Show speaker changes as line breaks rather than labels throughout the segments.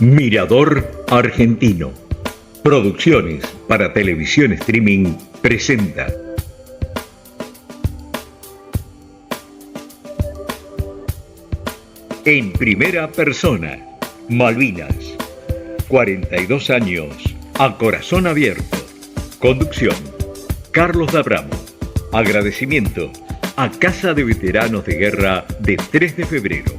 Mirador Argentino. Producciones para televisión streaming presenta. En primera persona, Malvinas. 42 años, a corazón abierto. Conducción, Carlos D'Abramo. Agradecimiento a Casa de Veteranos de Guerra de 3 de febrero.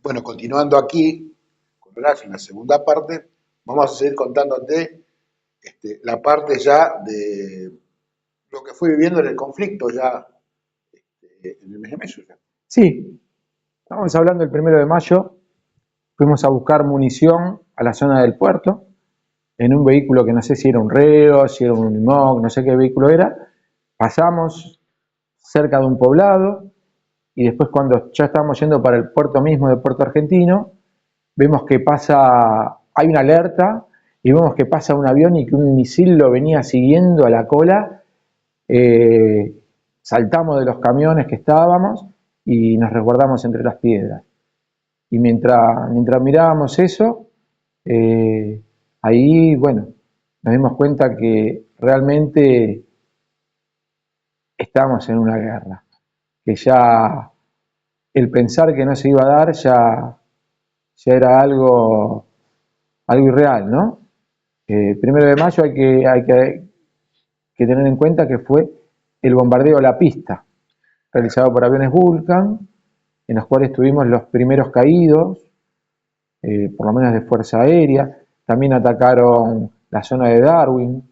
Bueno, continuando aquí con Horacio en la segunda parte, vamos a seguir contándote la parte ya de lo que fue viviendo en el conflicto ya en el mes de mayo. Ya.
Sí, estamos hablando del 1 de mayo, fuimos a buscar munición a la zona del puerto, en un vehículo que no sé si era un Reo, si era un Unimog, no sé qué vehículo era, pasamos cerca de un poblado, y después cuando ya estábamos yendo para el puerto mismo de Puerto Argentino, vemos que hay una alerta, y vemos que pasa un avión y que un misil lo venía siguiendo a la cola. Saltamos de los camiones que estábamos y nos resguardamos entre las piedras. Y mientras mirábamos eso, ahí, bueno, nos dimos cuenta que realmente estábamos en una guerra, que ya el pensar que no se iba a dar ya era algo irreal, ¿no? 1 de mayo hay que tener en cuenta que fue el bombardeo a la pista, realizado por aviones Vulcan, en los cuales tuvimos los primeros caídos, por lo menos de Fuerza Aérea. También atacaron la zona de Darwin.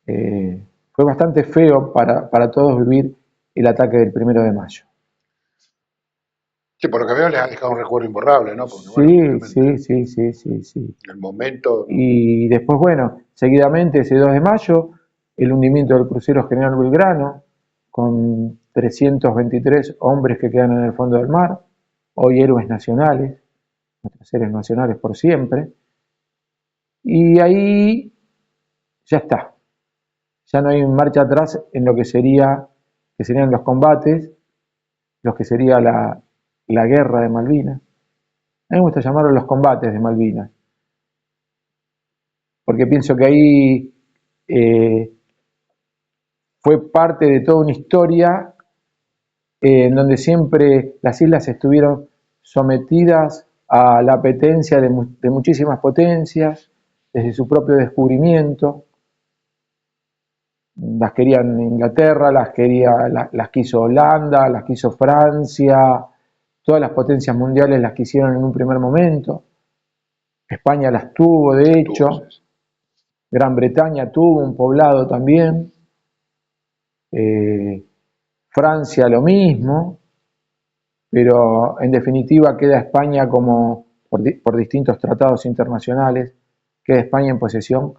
Fue bastante feo para todos vivir el ataque del 1 de mayo.
Sí, por lo que veo les ha dejado un recuerdo imborrable, ¿no? Porque,
Sí.
El momento...
Y después, bueno, seguidamente ese 2 de mayo, el hundimiento del crucero General Belgrano, con 323 hombres que quedan en el fondo del mar, hoy héroes nacionales, nuestros héroes nacionales por siempre. Y ahí ya está, ya no hay marcha atrás en lo que serían los combates, lo que sería la guerra de Malvinas. A mí me gusta llamarlo los combates de Malvinas, porque pienso que ahí fue parte de toda una historia en donde siempre las islas estuvieron sometidas a la apetencia de muchísimas potencias, desde su propio descubrimiento. Las querían Inglaterra, las quiso Holanda, las quiso Francia, todas las potencias mundiales las quisieron en un primer momento. España las tuvo, de hecho. Gran Bretaña tuvo un poblado también. Francia lo mismo, pero en definitiva queda España como, por distintos tratados internacionales, queda España en posesión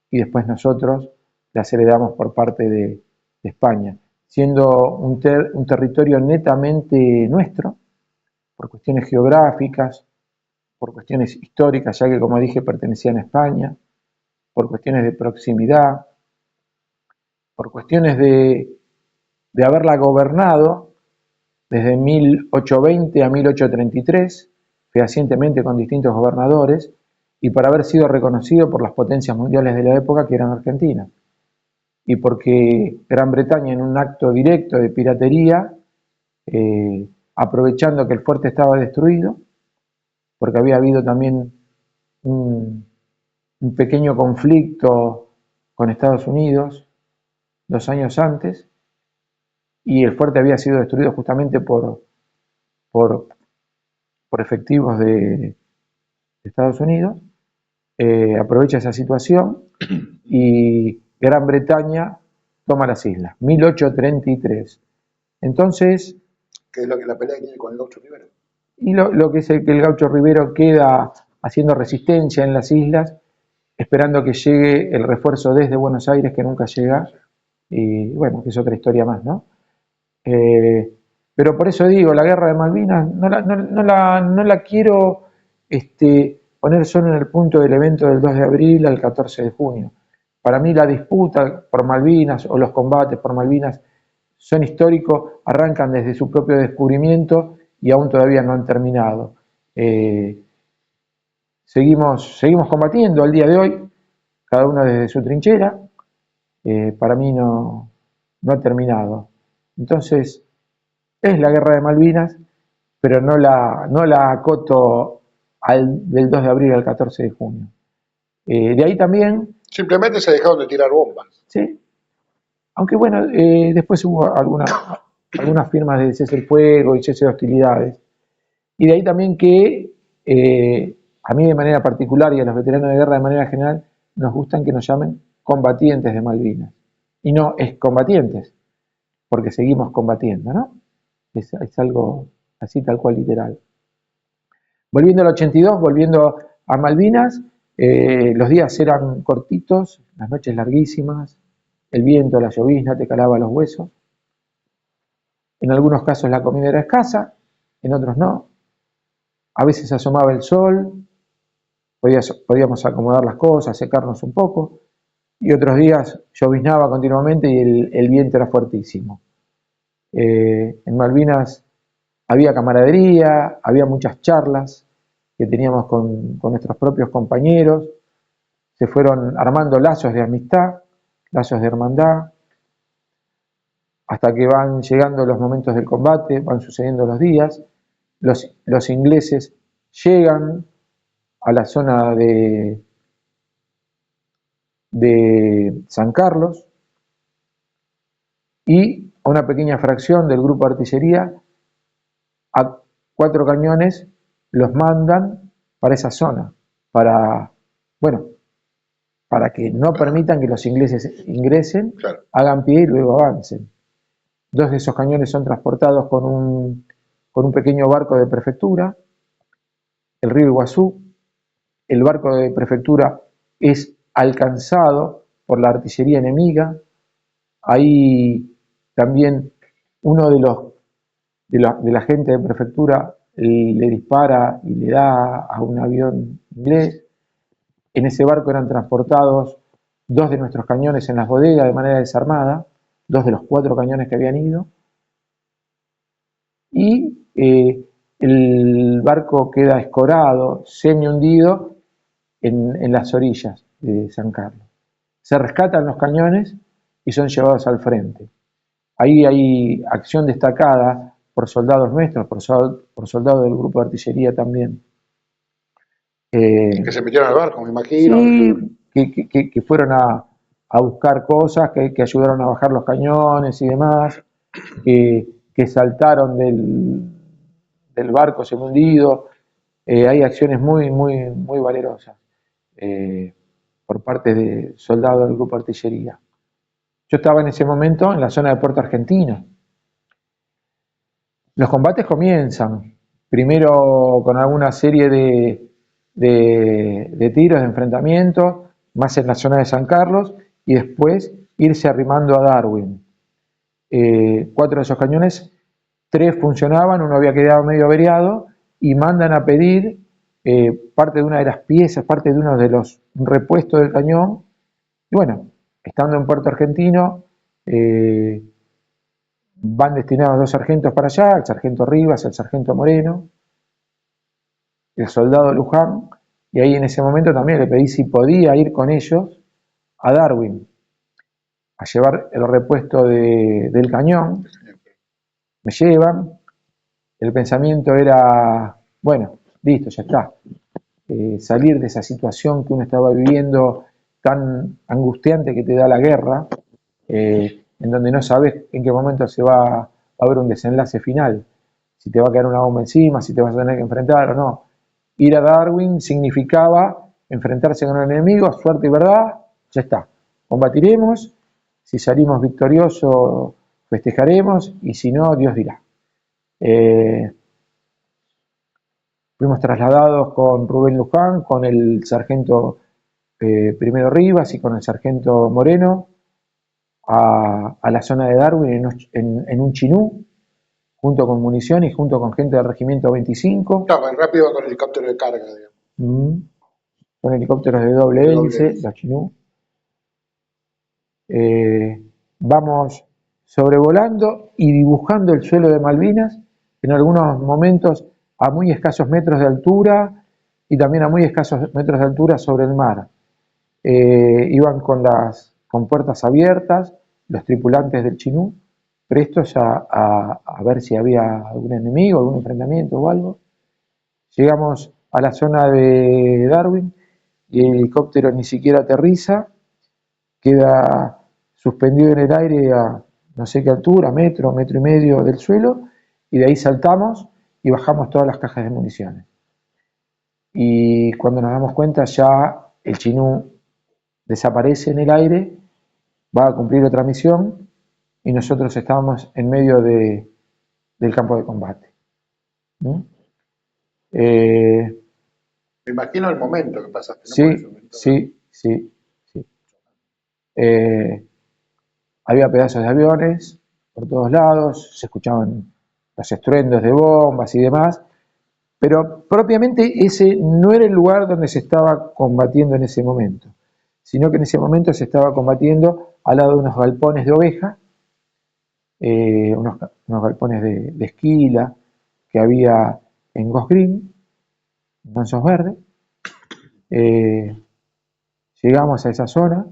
y después nosotros las heredamos por parte de España, siendo un territorio netamente nuestro, por cuestiones geográficas, por cuestiones históricas, ya que como dije pertenecían a España, por cuestiones de proximidad, por cuestiones de haberla gobernado desde 1820 a 1833, fehacientemente con distintos gobernadores, y por haber sido reconocido por las potencias mundiales de la época que eran Argentina. Y porque Gran Bretaña, en un acto directo de piratería, aprovechando que el fuerte estaba destruido, porque había habido también un pequeño conflicto con Estados Unidos 2 años antes, y el fuerte había sido destruido justamente por efectivos de Estados Unidos. Aprovecha esa situación y Gran Bretaña toma las islas, 1833. Entonces...
¿Qué es lo que la pelea que tiene con el Gaucho Rivero?
Y lo que es que el Gaucho Rivero queda haciendo resistencia en las islas, esperando que llegue el refuerzo desde Buenos Aires, que nunca llega, y bueno, que es otra historia más, ¿no? Pero por eso digo, la guerra de Malvinas no la quiero poner solo en el punto del evento del 2 de abril al 14 de junio. Para mí la disputa por Malvinas o los combates por Malvinas son históricos, arrancan desde su propio descubrimiento y aún todavía no han terminado. Seguimos combatiendo al día de hoy, cada uno desde su trinchera. Para mí no ha terminado. Entonces, es la guerra de Malvinas, pero no la acoto del 2 de abril al 14 de junio. De ahí también...
Simplemente se dejaron de tirar bombas.
Sí. Aunque bueno, después hubo algunas firmas de cese el fuego y cese de hostilidades. Y de ahí también que a mí de manera particular y a los veteranos de guerra de manera general nos gustan que nos llamen combatientes de Malvinas. Y no excombatientes, porque seguimos combatiendo, ¿no? Es algo así tal cual literal. Volviendo al 82, volviendo a Malvinas, los días eran cortitos, las noches larguísimas, el viento, la llovizna te calaba los huesos. En algunos casos la comida era escasa, en otros no. A veces asomaba el sol, podíamos acomodar las cosas, secarnos un poco, y otros días lloviznaba continuamente y el viento era fuertísimo. En Malvinas había camaradería, había muchas charlas que teníamos con nuestros propios compañeros, se fueron armando lazos de amistad, lazos de hermandad, hasta que van llegando los momentos del combate, van sucediendo los días, los ingleses llegan a la zona de San Carlos y a una pequeña fracción del grupo de artillería, a 4 cañones, los mandan para esa zona, para que no permitan que los ingleses ingresen,
Claro.
hagan pie y luego avancen. 2 de esos cañones son transportados con un pequeño barco de prefectura, el río Iguazú. El barco de prefectura es alcanzado por la artillería enemiga. Ahí también uno de la gente de prefectura le dispara y le da a un avión inglés. En ese barco eran transportados 2 de nuestros cañones en las bodegas de manera desarmada, 2 de los 4 cañones que habían ido. Y el barco queda escorado, semi hundido en las orillas de San Carlos. Se rescatan los cañones y son llevados al frente. Ahí hay acción destacada por soldados nuestros, por soldados del grupo de artillería también.
Que se metieron al barco, me imagino.
Sí, que fueron a buscar cosas, que ayudaron a bajar los cañones y demás, que saltaron del barco hundido. Hay acciones muy valerosas por parte de soldados del grupo de artillería. Yo estaba en ese momento en la zona de Puerto Argentino. Los combates comienzan, primero con alguna serie de tiros, de enfrentamientos, más en la zona de San Carlos, y después irse arrimando a Darwin. 4 de esos cañones, 3 funcionaban, uno había quedado medio averiado, y mandan a pedir parte de una de las piezas, parte de uno de los repuestos del cañón. Y bueno, estando en Puerto Argentino, van destinados 2 sargentos para allá, el sargento Rivas, el sargento Moreno, el soldado Luján, y ahí en ese momento también le pedí si podía ir con ellos a Darwin, a llevar el repuesto del cañón. Me llevan, el pensamiento era, bueno, listo, ya está. Salir de esa situación que uno estaba viviendo tan angustiante que te da la guerra, en donde no sabes en qué momento se va a haber un desenlace final, si te va a caer una bomba encima, si te vas a tener que enfrentar o no. Ir a Darwin significaba enfrentarse con el enemigo, suerte y verdad, ya está. Combatiremos, si salimos victoriosos festejaremos y si no, Dios dirá. Fuimos trasladados con Rubén Luján, con el sargento Primero Rivas y con el sargento Moreno a la zona de Darwin en un chinú, junto con munición y junto con gente del regimiento 25.
Claro, el rápido va con helicóptero de carga, digamos.
Son helicópteros de doble
De doble
hélice,
hélice.
los chinú. Vamos sobrevolando y dibujando el suelo de Malvinas, en algunos momentos a muy escasos metros de altura y también a muy escasos metros de altura sobre el mar. Iban con puertas abiertas, los tripulantes del Chinú, prestos a ver si había algún enemigo, algún enfrentamiento o algo. Llegamos a la zona de Darwin y el helicóptero ni siquiera aterriza, queda suspendido en el aire a no sé qué altura, metro, metro y medio del suelo, y de ahí saltamos y bajamos todas las cajas de municiones. Y cuando nos damos cuenta ya el Chinú desaparece en el aire, va a cumplir otra misión y nosotros estábamos en medio del campo de combate. ¿No?
Me imagino el momento que pasaste, ¿no? Por ese
Sí,
momento.
sí. Había pedazos de aviones por todos lados, se escuchaban los estruendos de bombas y demás, pero propiamente ese no era el lugar donde se estaba combatiendo en ese momento, sino que en ese momento se estaba combatiendo al lado de unos galpones de oveja, unos galpones de esquila que había en Ghost Green, en Mansos Verdes. Llegamos a esa zona,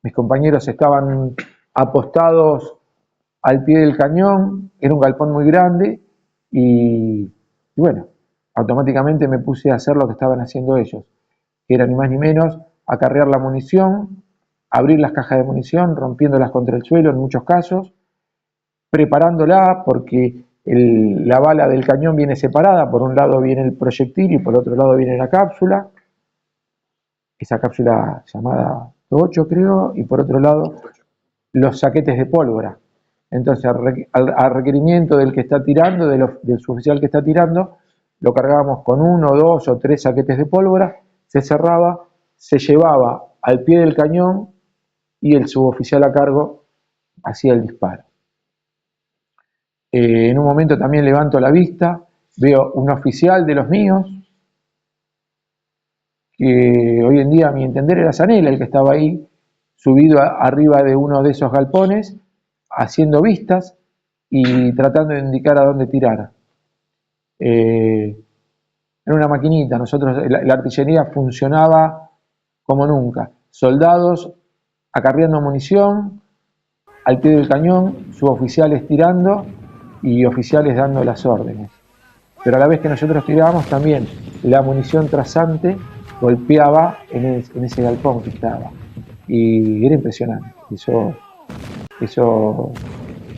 mis compañeros estaban apostados al pie del cañón, era un galpón muy grande y bueno, automáticamente me puse a hacer lo que estaban haciendo ellos, que era ni más ni menos acarrear la munición, abrir las cajas de munición, rompiéndolas contra el suelo en muchos casos, preparándola porque la bala del cañón viene separada, por un lado viene el proyectil y por otro lado viene la cápsula, esa cápsula llamada 8 creo, y por otro lado los saquetes de pólvora. Entonces, al requerimiento del que está tirando, del suboficial que está tirando, lo cargábamos con 1, 2 o 3 saquetes de pólvora, se cerraba, se llevaba al pie del cañón y el suboficial a cargo hacía el disparo. En un momento también levanto la vista, veo un oficial de los míos, que hoy en día a mi entender era Zanella el que estaba ahí, subido arriba de uno de esos galpones, haciendo vistas y tratando de indicar a dónde tirar. Era una maquinita, la artillería funcionaba como nunca. Soldados acarreando munición, al pie del cañón, suboficiales tirando y oficiales dando las órdenes. Pero a la vez que nosotros tirábamos también la munición trasante golpeaba en ese galpón que estaba. Y era impresionante. Eso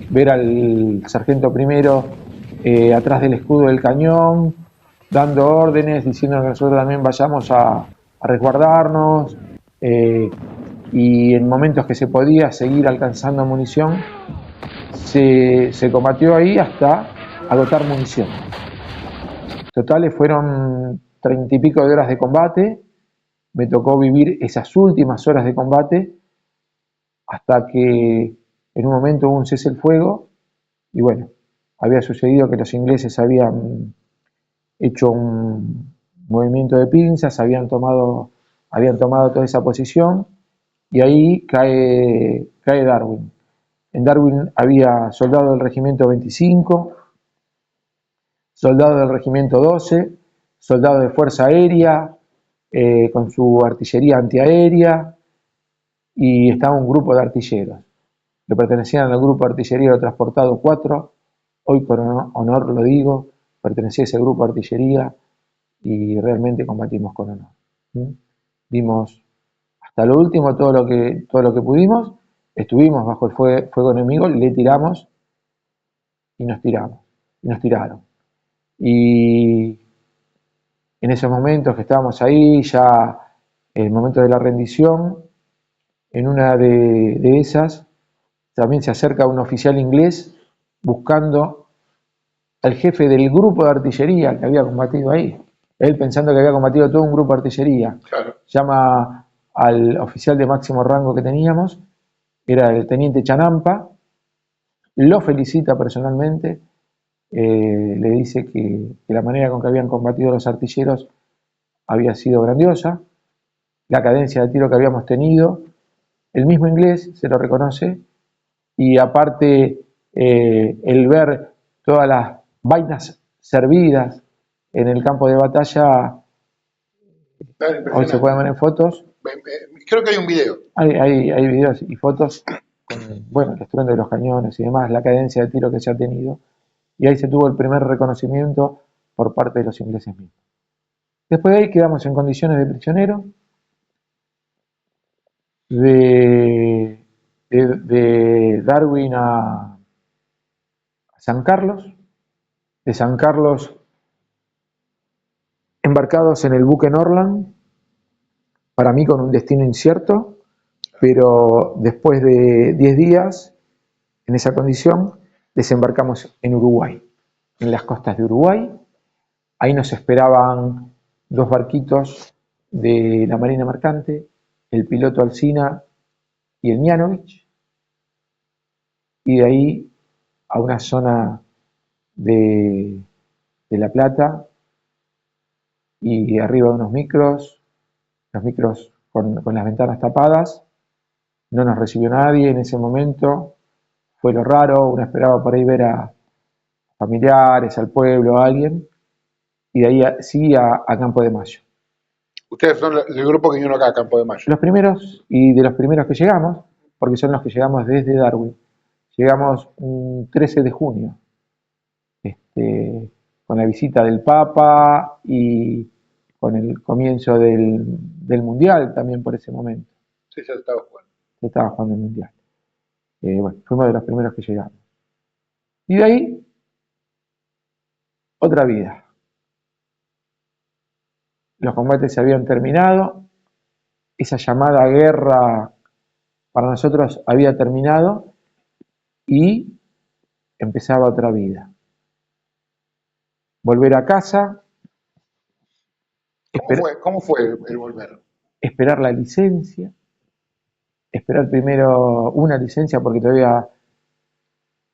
ver al sargento primero atrás del escudo del cañón, dando órdenes, diciendo que nosotros también vayamos a resguardarnos, y en momentos que se podía seguir alcanzando munición, se combatió ahí hasta agotar munición. Totales fueron 30 y pico de horas de combate, me tocó vivir esas últimas horas de combate hasta que en un momento hubo un cese el fuego y bueno, había sucedido que los ingleses habían hecho un movimiento de pinzas, habían tomado toda esa posición y ahí cae Darwin. En Darwin había soldados del regimiento 25, soldados del regimiento 12, soldados de Fuerza Aérea, con su artillería antiaérea, y estaba un grupo de artilleros que pertenecían al grupo de artillería transportado 4, hoy con honor lo digo, pertenecía a ese grupo de artillería y realmente combatimos con honor. Dimos hasta lo último todo lo que pudimos, estuvimos bajo el fuego enemigo, le tiramos y nos tiraron. Y en esos momentos que estábamos ahí, ya en el momento de la rendición, en una de esas, también se acerca un oficial inglés buscando al jefe del grupo de artillería que había combatido ahí. Él pensando que había combatido todo un grupo de artillería.
Claro.
Llama al oficial de máximo rango que teníamos, era el teniente Chanampa, lo felicita personalmente, le dice que la manera con que habían combatido los artilleros había sido grandiosa, la cadencia de tiro que habíamos tenido, el mismo inglés se lo reconoce, y aparte el ver todas las vainas servidas en el campo de batalla, hoy se pueden ver en fotos,
Creo que hay un video.
hay videos y fotos con, bueno, el estruendo de los cañones y demás, la cadencia de tiro que se ha tenido, y ahí se tuvo el primer reconocimiento por parte de los ingleses mismos. Después de ahí quedamos en condiciones de prisionero, de Darwin a San Carlos, de San Carlos embarcados en el buque Norland, para mí con un destino incierto, pero después de 10 días en esa condición desembarcamos en Uruguay, en las costas de Uruguay. Ahí nos esperaban 2 barquitos de la Marina Mercante, el piloto Alsina y el Mianovich, y de ahí a una zona de La Plata, y arriba de unos micros, los micros con las ventanas tapadas. No nos recibió nadie en ese momento, fue lo raro, uno esperaba por ahí ver a familiares, al pueblo, a alguien, y de ahí sí a Campo de Mayo.
Ustedes son el grupo que vino acá a Campo de Mayo.
Los primeros, y de los primeros que llegamos, porque son los que llegamos desde Darwin. Llegamos un 13 de junio, con la visita del Papa y con el comienzo del Mundial también por ese momento.
Sí, ya estaba jugando.
Se estaba jugando el Mundial. Bueno, fuimos de los primeros que llegamos. Y de ahí, otra vida. Los combates se habían terminado, esa llamada guerra para nosotros había terminado y empezaba otra vida. Volver a casa.
¿Cómo fue el volver?
Esperar la licencia. Esperar primero una licencia porque todavía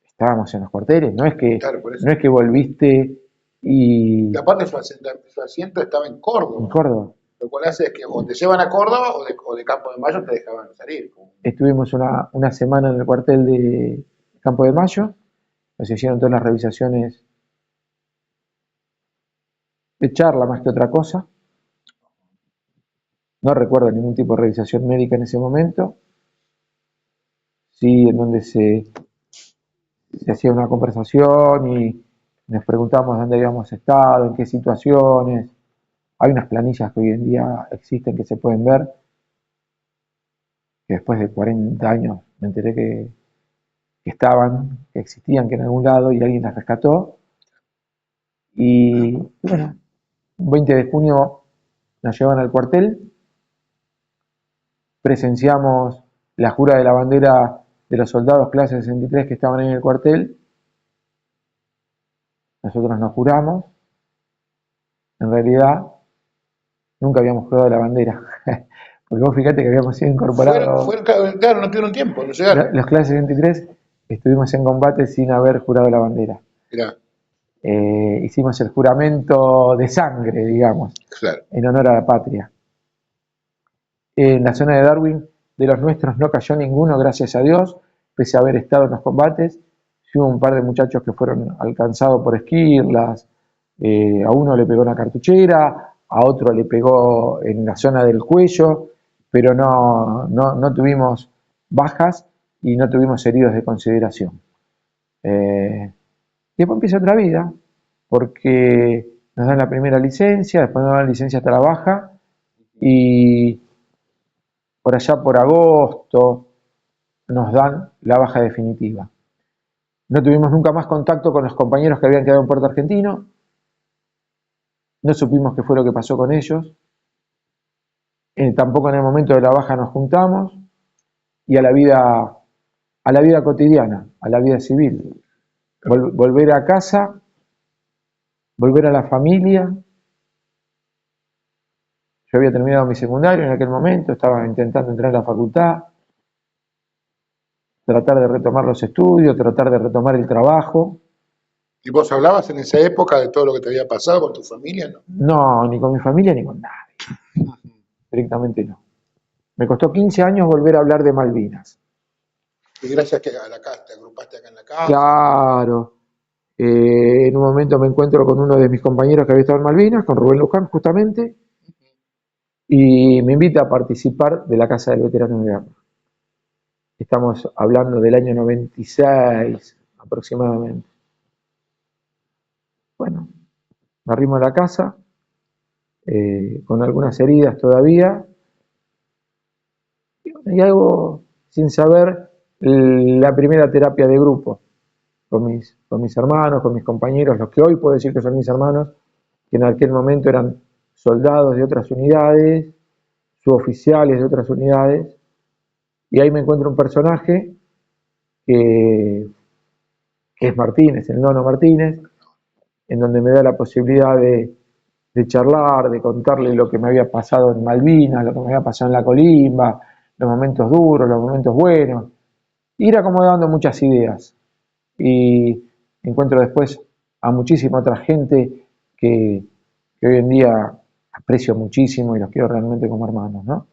estábamos en los cuarteles. No es que,
claro,
no es que volviste y
aparte su asiento estaba en Córdoba.
En Córdoba.
Lo cual hace es que o te llevan a Córdoba o de Campo de Mayo te dejaban salir.
Estuvimos una semana en el cuartel de Campo de Mayo, nos hicieron todas las revisaciones de charla más que otra cosa. No recuerdo ningún tipo de revisación médica en ese momento. Sí, en donde se hacía una conversación y nos preguntamos dónde habíamos estado, en qué situaciones. Hay unas planillas que hoy en día existen que se pueden ver, que después de 40 años me enteré que estaban, que existían, que en algún lado y alguien las rescató. Y bueno, un 20 de junio nos llevan al cuartel, presenciamos la jura de la bandera de los soldados clase 63 que estaban ahí en el cuartel. Nosotros nos juramos. En realidad, nunca habíamos jurado la bandera. Porque vos fíjate que habíamos sido incorporados.
Claro, no tuvieron tiempo, no llegaron.
Los clases 63 estuvimos en combate sin haber jurado la bandera.
Mirá.
Hicimos el juramento de sangre, digamos,
claro,
en honor a la patria. En la zona de Darwin, de los nuestros no cayó ninguno, gracias a Dios, pese a haber estado en los combates. Hubo un par de muchachos que fueron alcanzados por esquirlas, a uno le pegó una cartuchera, a otro le pegó en la zona del cuello, pero no tuvimos bajas y no tuvimos heridos de consideración. Después empieza otra vida, porque nos dan la primera licencia, después nos dan la licencia hasta la baja, y por allá por agosto nos dan la baja definitiva. No tuvimos nunca más contacto con los compañeros que habían quedado en Puerto Argentino, no supimos qué fue lo que pasó con ellos, tampoco en el momento de la baja nos juntamos, y a la vida cotidiana, a la vida civil. Volver a casa volver a la familia. Yo había terminado mi secundario en aquel momento, estaba intentando entrar a la facultad, tratar de retomar los estudios, tratar de retomar el trabajo.
¿Y vos hablabas en esa época de todo lo que te había pasado con tu familia? ¿No?
No, ni con mi familia ni con nadie, directamente no. Me costó 15 años volver a hablar de Malvinas.
Y gracias que a la casa, te agrupaste acá en la casa.
Claro, en un momento me encuentro con uno de mis compañeros que había estado en Malvinas, con Rubén Luján justamente, y me invita a participar de la Casa del Veterano de Guerra. Estamos hablando del año 96 aproximadamente. Bueno, me arrimo a la casa, con algunas heridas todavía, y hago sin saber la primera terapia de grupo con mis hermanos, con mis compañeros, los que hoy puedo decir que son mis hermanos, que en aquel momento eran soldados de otras unidades, suboficiales de otras unidades, y ahí me encuentro un personaje que es Martínez, el Nono Martínez, en donde me da la posibilidad de charlar, de contarle lo que me había pasado en Malvinas, lo que me había pasado en la Colimba, los momentos duros, los momentos buenos, ir acomodando muchas ideas. Y encuentro después a muchísima otra gente que hoy en día aprecio muchísimo y los quiero realmente como hermanos, ¿no?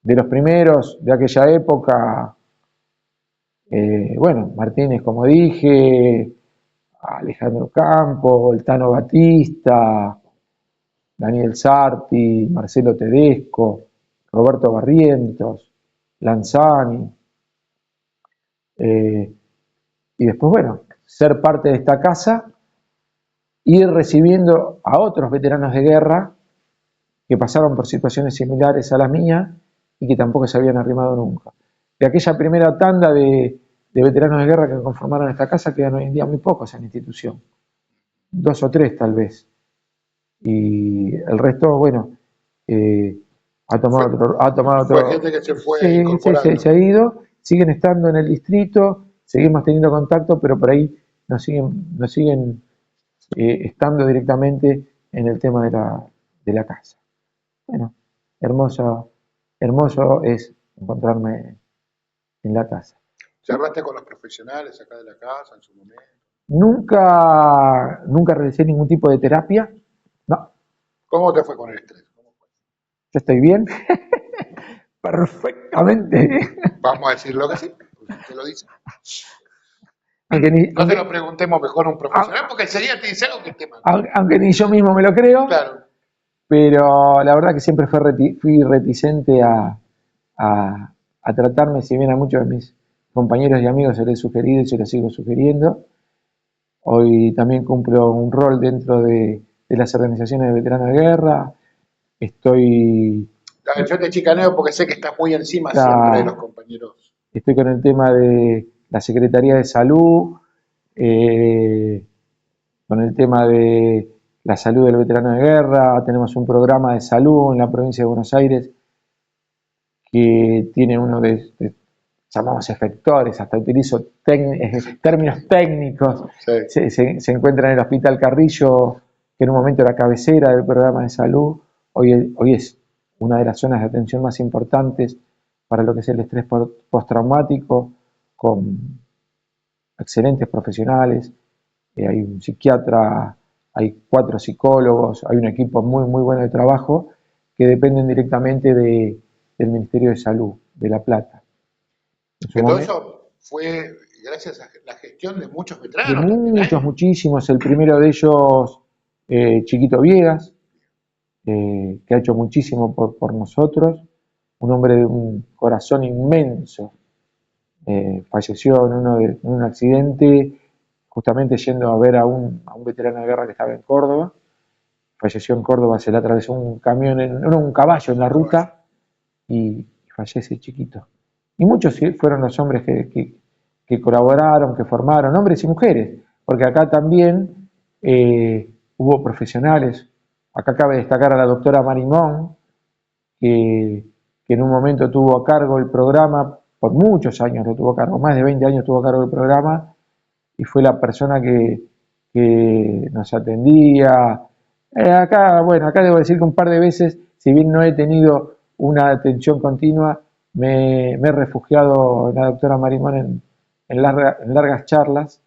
De los primeros de aquella época, bueno, Martínez, como dije, Alejandro Campo, el Tano Batista, Daniel Sarti, Marcelo Tedesco, Roberto Barrientos, Lanzani, y después, bueno, ser parte de esta casa, ir recibiendo a otros veteranos de guerra que pasaron por situaciones similares a las mías y que tampoco se habían arrimado nunca. De aquella primera tanda de veteranos de guerra que conformaron esta casa quedan hoy en día muy pocos en la institución, 2 o 3 tal vez, y el resto, bueno, ha tomado otro.
Fue gente que se fue
Sí,
incorporando.
se ha ido, siguen estando en el distrito, seguimos teniendo contacto, pero por ahí nos siguen estando directamente en el tema de la casa. Bueno, hermoso es encontrarme en la casa.
¿Charlaste con los profesionales acá de la casa en su momento?
Nunca realicé ningún tipo de terapia, no,
¿Cómo te fue con el estrés? ¿Cómo fue?
yo estoy bien, perfectamente.
Vamos a decirlo que sí, usted lo dice.
Aunque
No te lo preguntemos mejor a un profesional, porque enseguida te dice algo que esté mal.
aunque ni yo mismo me lo creo,
Claro.
pero la verdad que siempre fui reticente a tratarme, si bien a muchos de mis compañeros y amigos se les he sugerido y se les sigo sugiriendo. Hoy también cumplo un rol dentro de las organizaciones de veteranos de guerra. Estoy
Yo te chicaneo porque sé que estás muy encima siempre de los compañeros.
Estoy con el tema de la Secretaría de Salud, con el tema de la salud del veterano de guerra. Tenemos un programa de salud en la provincia de Buenos Aires que tiene uno llamamos efectores, hasta utilizo términos técnicos.
Sí.
Se encuentra en el Hospital Carrillo, que en un momento era cabecera del programa de salud. Hoy es una de las zonas de atención más importantes para lo que es el estrés postraumático, con excelentes profesionales. Hay un psiquiatra, hay 4 psicólogos, hay un equipo muy bueno de trabajo que dependen directamente del Ministerio de Salud de La Plata.
Que todo eso fue gracias a la gestión de muchos veteranos.
Muchísimos. El primero de ellos, Chiquito Viegas, que ha hecho muchísimo por nosotros. Un hombre de un corazón inmenso. Falleció en un accidente, justamente yendo a ver a un veterano de guerra que estaba en Córdoba. Falleció en Córdoba, se le atravesó un caballo en la ruta y fallece Chiquito. Y muchos fueron los hombres que colaboraron, que formaron, hombres y mujeres, porque acá también hubo profesionales. Acá cabe destacar a la doctora Marimón, que en un momento tuvo a cargo el programa, por muchos años lo tuvo a cargo, más de 20 años tuvo a cargo el programa, y fue la persona que que nos atendía. Acá debo decir que un par de veces, si bien no he tenido una atención continua, me he refugiado en la doctora Marimón en largas charlas,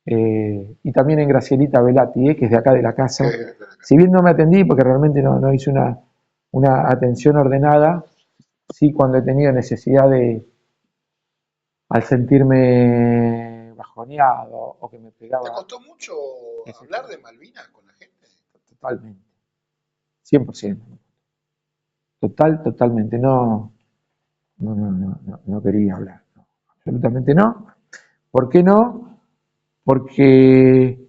y también en Gracielita Velati, que es de acá de la casa. Si bien no me atendí, porque realmente no hice una atención ordenada, sí cuando he tenido necesidad al sentirme bajoneado o que me
¿Te
pegaba.
costó mucho hablar de Malvinas con la gente?
Totalmente, 100%. Totalmente, no quería hablar, no, absolutamente no. ¿Por qué no? Porque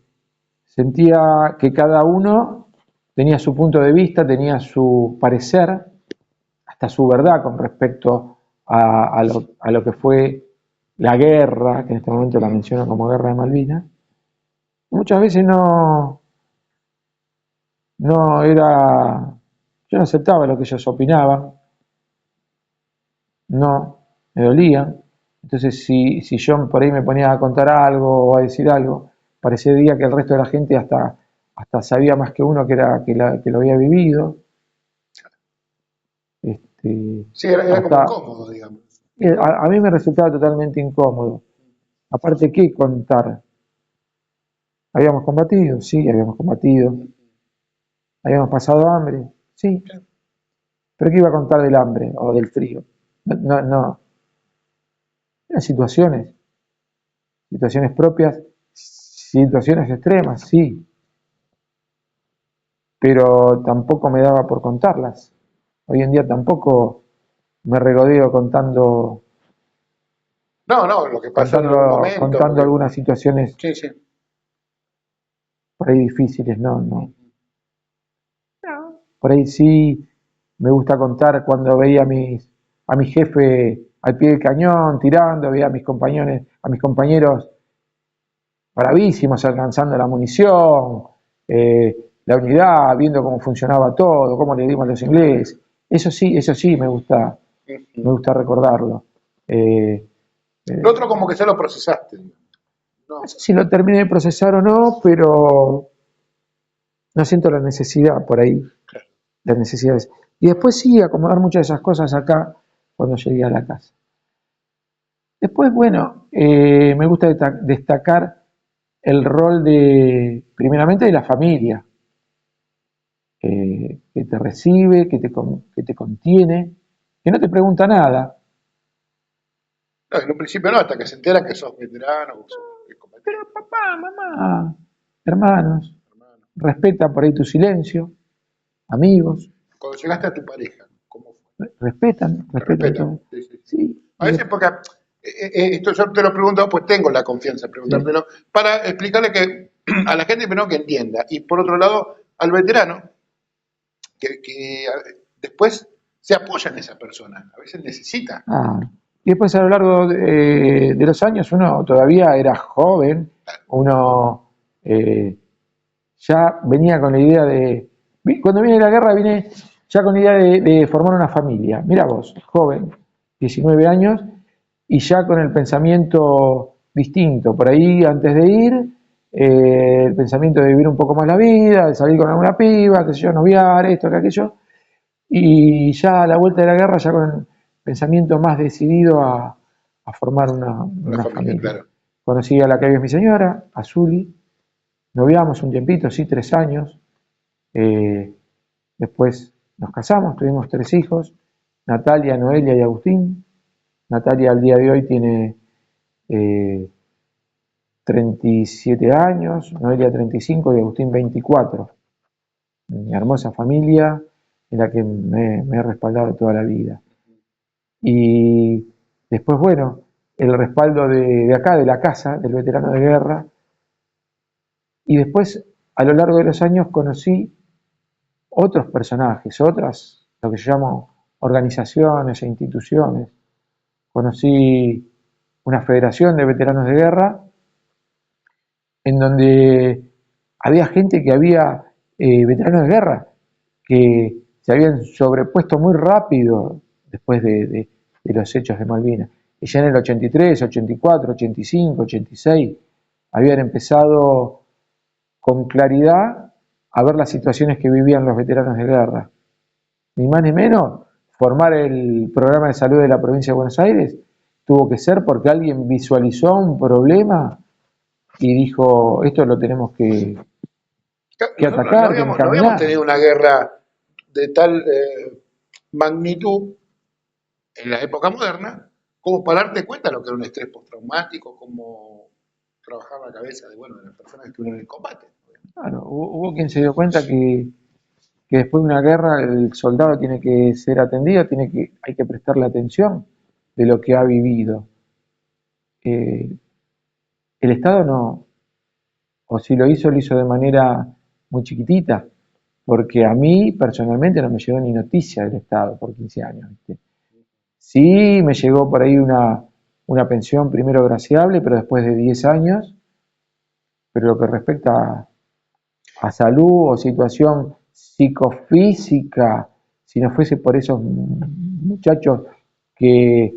sentía que cada uno tenía su punto de vista, tenía su parecer, hasta su verdad con respecto a lo que fue la guerra, que en este momento la menciono como guerra de Malvinas. Muchas veces no era, yo no aceptaba lo que ellos opinaban, no, me dolía. Entonces, si yo por ahí me ponía a contar algo o a decir algo, parecería que el resto de la gente hasta sabía más que uno que lo había vivido.
Sí, era como incómodo, digamos.
A mí me resultaba totalmente incómodo. Aparte, ¿qué contar? ¿Habíamos combatido? Sí, habíamos combatido. ¿Habíamos pasado hambre? Sí. ¿Pero qué iba a contar del hambre o del frío? No. Eran situaciones propias, situaciones extremas, sí. Pero tampoco me daba por contarlas. Hoy en día tampoco me regodeo contando
lo que pasó en algún momento.
Contando algunas situaciones
Sí.
por ahí difíciles, no. Por ahí sí me gusta contar cuando veía a mi jefe al pie del cañón tirando, veía a mis compañeros bravísimos alcanzando la munición, la unidad, viendo cómo funcionaba todo, cómo le dimos a los ingleses. Eso sí me gusta recordarlo.
Lo otro como que ya lo procesaste.
No sé si lo terminé de procesar o no, pero no siento la necesidad por ahí, las necesidades. Y después sí, acomodar muchas de esas cosas acá cuando llegué a la casa. Después, bueno, me gusta destacar el rol primeramente de la familia, que te recibe, que te contiene, que no te pregunta nada.
No, en un principio no, hasta que se enteran que sos veterano.
Pero papá, mamá, hermanos, respeta por ahí tu silencio, amigos.
Cuando llegaste a tu pareja, ¿cómo fue?
Respetan todo.
Sí. A veces porque, esto yo te lo pregunto, pues tengo la confianza de preguntártelo, para explicarle que a la gente primero que entienda, y por otro lado, al veterano, que después se apoya en esa persona, a veces necesita.
Y después a lo largo de los años uno todavía era joven, uno ya venía con la idea cuando viene la guerra vine ya con la idea de formar una familia. Mira vos, joven, 19 años, y ya con el pensamiento distinto. Por ahí antes de ir, el pensamiento de vivir un poco más la vida, de salir con alguna piba, qué sé yo, noviar, esto, que aquello. Y ya a la vuelta de la guerra, ya con el pensamiento más decidido a formar una familia.
Claro.
Conocí a la que hoy es mi señora, a Zuli, noviamos un tiempito, sí, 3 años. Después nos casamos, tuvimos 3 hijos, Natalia, Noelia y Agustín. Natalia al día de hoy tiene 37 años, Noelia 35 y Agustín 24. Mi hermosa familia en la que me he respaldado toda la vida. Y después, bueno, el respaldo de acá, de la casa, del veterano de guerra. Y después, a lo largo de los años, conocí otros personajes, otras, lo que yo llamo organizaciones e instituciones. Conocí una federación de veteranos de guerra en donde había gente que había, veteranos de guerra, que se habían sobrepuesto muy rápido después de los hechos de Malvinas. Y ya en el 83, 84, 85, 86 habían empezado con claridad a ver las situaciones que vivían los veteranos de guerra. Ni más ni menos, formar el programa de salud de la provincia de Buenos Aires tuvo que ser porque alguien visualizó un problema y dijo, esto lo tenemos que atacar, que
No habíamos
encaminar.
tenido una guerra de tal magnitud en la época moderna como para darte cuenta de lo que era un estrés postraumático, cómo trabajar la cabeza de las personas que estuvieron en el combate.
Claro, hubo quien se dio cuenta que después de una guerra el soldado tiene que ser atendido, hay que prestarle atención de lo que ha vivido. El Estado no, o si lo hizo de manera muy chiquitita, porque a mí personalmente no me llegó ni noticia del Estado por 15 años. ¿Viste? Sí me llegó por ahí una pensión primero graciable, pero después de 10 años, pero lo que respecta a salud o situación psicofísica, si no fuese por esos muchachos que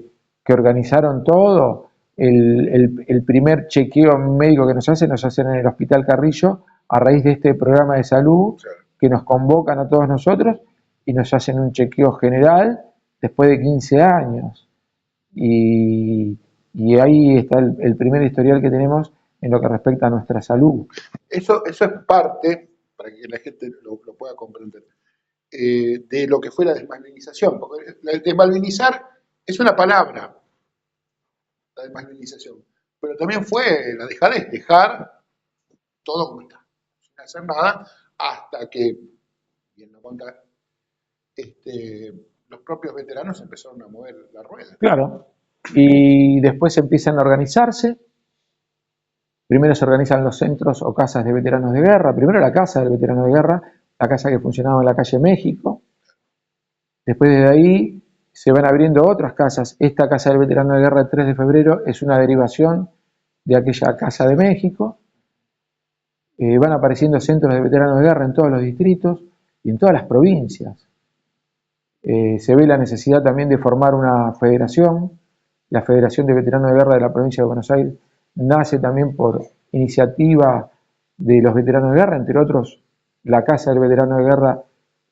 organizaron todo, el primer chequeo médico que nos hacen en el Hospital Carrillo a raíz de este programa de salud que nos convocan a todos nosotros y nos hacen un chequeo general después de 15 años. Y ahí está el primer historial que tenemos en lo que respecta a nuestra salud.
Eso es parte, para que la gente lo pueda comprender, de lo que fue la desmalvinización. Porque desmalvinizar es una palabra, la desmalvinización, pero también fue la dejadez, dejar todo como está, sin hacer nada, hasta que, bien lo contás, los propios veteranos empezaron a mover la rueda.
Claro. Y después empiezan a organizarse. Primero se organizan los centros o casas de veteranos de guerra. Primero la casa del veterano de guerra, la casa que funcionaba en la calle México. Después de ahí se van abriendo otras casas. Esta casa del veterano de guerra, el 3 de febrero, es una derivación de aquella casa de México. Van apareciendo centros de veteranos de guerra en todos los distritos y en todas las provincias. Se ve la necesidad también de formar una federación. La Federación de Veteranos de Guerra de la provincia de Buenos Aires nace también por iniciativa de los veteranos de guerra, entre otros la Casa del Veterano de Guerra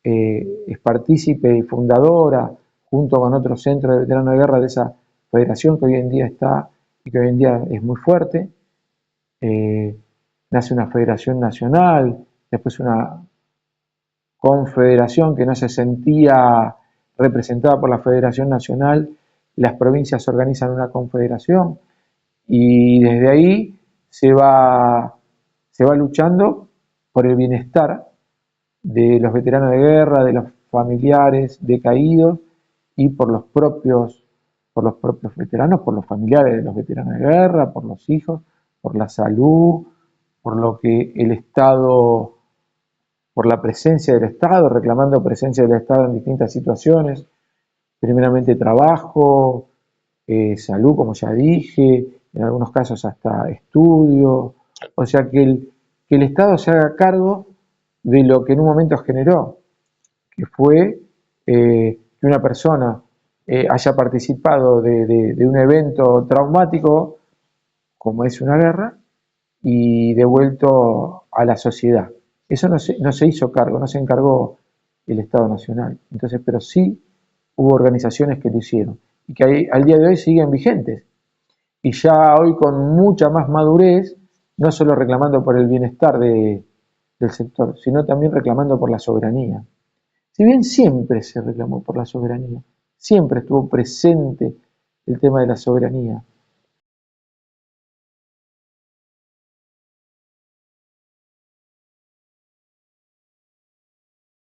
es partícipe y fundadora, junto con otros centros de veteranos de guerra, de esa federación que hoy en día está y que hoy en día es muy fuerte. Nace una federación nacional, después una confederación que no se sentía representada por la Federación Nacional, las provincias organizan una confederación y desde ahí se va luchando por el bienestar de los veteranos de guerra, de los familiares decaídos y por los propios veteranos, por los familiares de los veteranos de guerra, por los hijos, por la salud, por lo que el Estado, por la presencia del Estado, reclamando presencia del Estado en distintas situaciones, primeramente trabajo, salud, como ya dije, en algunos casos hasta estudio, o sea que el Estado se haga cargo de lo que en un momento generó, que fue que una persona haya participado de un evento traumático, como es una guerra, y devuelto a la sociedad. Eso no se hizo cargo, no se encargó el Estado Nacional. Entonces, pero sí hubo organizaciones que lo hicieron y que al día de hoy siguen vigentes. Y ya hoy con mucha más madurez, no solo reclamando por el bienestar del sector, sino también reclamando por la soberanía. Si bien siempre se reclamó por la soberanía, siempre estuvo presente el tema de la soberanía,